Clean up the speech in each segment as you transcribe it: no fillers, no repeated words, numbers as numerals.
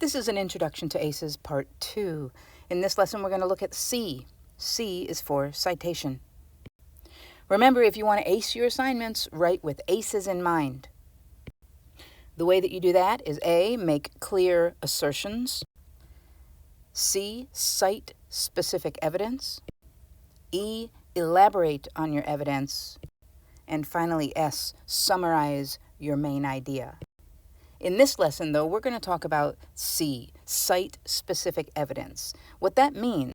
This is an introduction to ACES Part 2. In this lesson, we're going to look at C. C is for citation. Remember, if you want to ace your assignments, write with ACES in mind. The way that you do that is A, make clear assertions. C, cite specific evidence. E, elaborate on your evidence. And finally, S, summarize your main idea. In this lesson, though, we're going to talk about C, cite specific evidence. What that means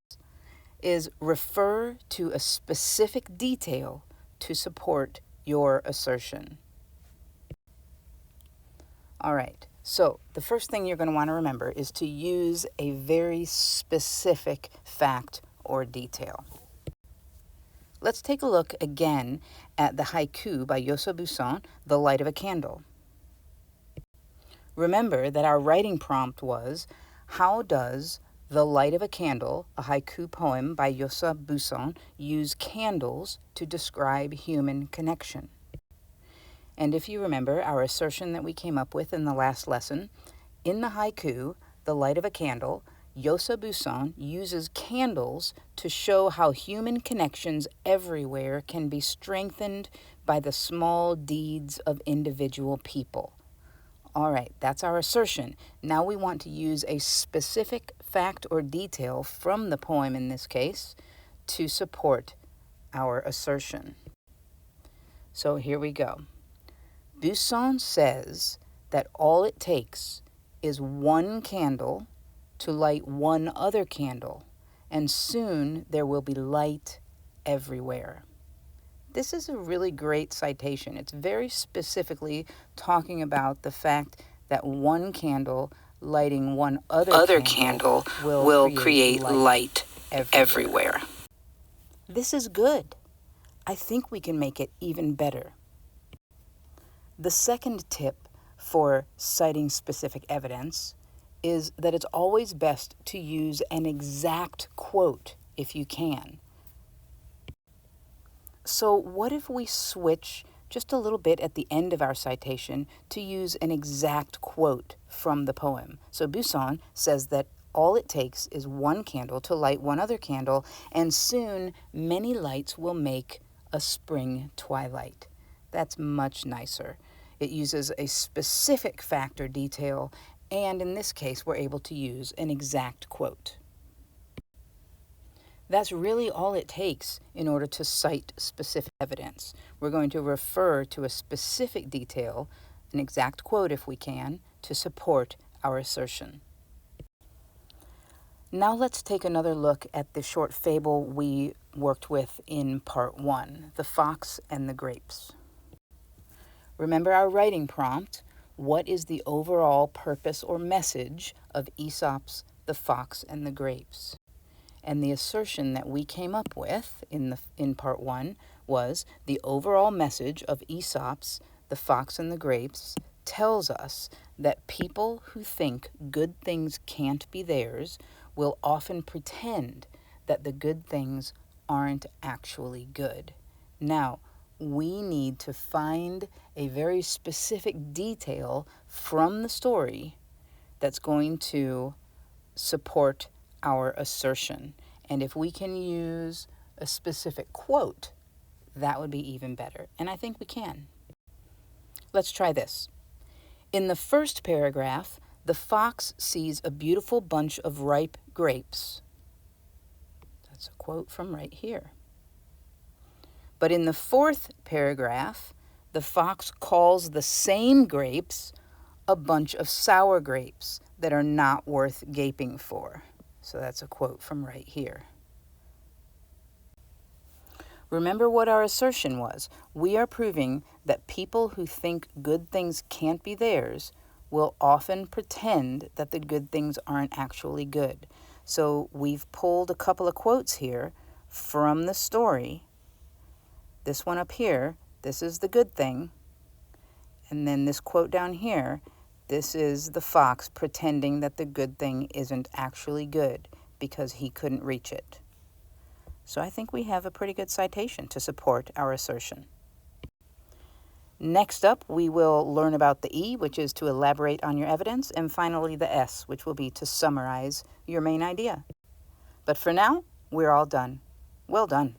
is refer to a specific detail to support your assertion. All right, so the first thing you're going to want to remember is to use a very specific fact or detail. Let's take a look again at the haiku by Yosa Busson, The Light of a Candle. Remember that our writing prompt was, how does The Light of a Candle, a haiku poem by Yosa Busson, use candles to describe human connection? And if you remember our assertion that we came up with in the last lesson, in the haiku, The Light of a Candle, Yosa Busson uses candles to show how human connections everywhere can be strengthened by the small deeds of individual people. All right, that's our assertion. Now we want to use a specific fact or detail from the poem in this case to support our assertion. So here we go. Busson says that all it takes is one candle to light one other candle, and soon there will be light everywhere. This is a really great citation. It's very specifically talking about the fact that one candle lighting one other candle will create light everywhere. This is good. I think we can make it even better. The second tip for citing specific evidence is that it's always best to use an exact quote if you can. So what if we switch just a little bit at the end of our citation to use an exact quote from the poem? So Busson says that all it takes is one candle to light one other candle, and soon many lights will make a spring twilight. That's much nicer. It uses a specific fact or detail, and in this case, we're able to use an exact quote. That's really all it takes in order to cite specific evidence. We're going to refer to a specific detail, an exact quote if we can, to support our assertion. Now let's take another look at the short fable we worked with in Part 1, The Fox and the Grapes. Remember our writing prompt, what is the overall purpose or message of Aesop's The Fox and the Grapes? And the assertion that we came up with in Part 1 was the overall message of Aesop's The Fox and the Grapes tells us that people who think good things can't be theirs will often pretend that the good things aren't actually good. Now, we need to find a very specific detail from the story that's going to support our assertion. And if we can use a specific quote, that would be even better. And I think we can. Let's try this. In the first paragraph, the fox sees a beautiful bunch of ripe grapes. That's a quote from right here. But in the fourth paragraph, the fox calls the same grapes a bunch of sour grapes that are not worth gaping for. So that's a quote from right here. Remember what our assertion was. We are proving that people who think good things can't be theirs will often pretend that the good things aren't actually good. So we've pulled a couple of quotes here from the story. This one up here, this is the good thing. And then this quote down here, this is the fox pretending that the good thing isn't actually good because he couldn't reach it. So I think we have a pretty good citation to support our assertion. Next up, we will learn about the E, which is to elaborate on your evidence, and finally the S, which will be to summarize your main idea. But for now, we're all done. Well done.